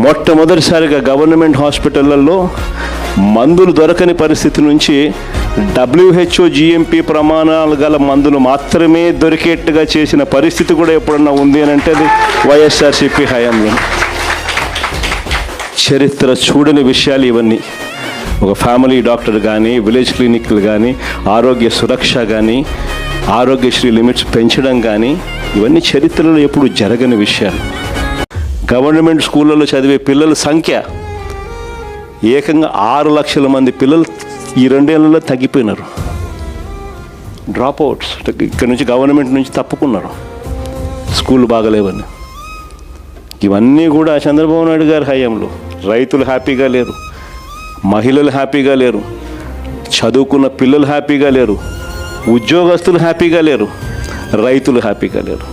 మొట్టమొదటిసారిగా గవర్నమెంట్ హాస్పిటళ్లలో మందులు దొరకని పరిస్థితి నుంచి WHO GMP ప్రమాణాలు గల మందులు మాత్రమే దొరికేట్టుగా చేసిన పరిస్థితి కూడా ఎప్పుడన్నా ఉంది అని అంటే అది వైఎస్ఆర్సీపీ హయాంలో. చరిత్ర చూడని విషయాలు ఇవన్నీ. ఒక ఫ్యామిలీ డాక్టర్ కానీ, విలేజ్ క్లినిక్లు కానీ, ఆరోగ్య సురక్ష కానీ, ఆరోగ్యశ్రీ లిమిట్స్ పెంచడం కానీ, ఇవన్నీ చరిత్రలో ఎప్పుడు జరగని విషయాలు. గవర్నమెంట్ స్కూళ్ళలో చదివే పిల్లల సంఖ్య ఏకంగా 6 లక్షల మంది పిల్లలు ఈ 2 ఏళ్లలో తగ్గిపోయినారు. డ్రాప్ అవుట్స్ ఇక్కడ నుంచి గవర్నమెంట్ నుంచి తప్పుకున్నారు, స్కూల్ బాగలేవని. ఇవన్నీ కూడా చంద్రబాబు నాయుడు గారి హయాంలో. రైతులు హ్యాపీగా లేరు, మహిళలు హ్యాపీగా లేరు, చదువుకున్న పిల్లలు హ్యాపీగా లేరు, ఉద్యోగస్తులు హ్యాపీగా లేరు, రైతులు హ్యాపీగా లేరు.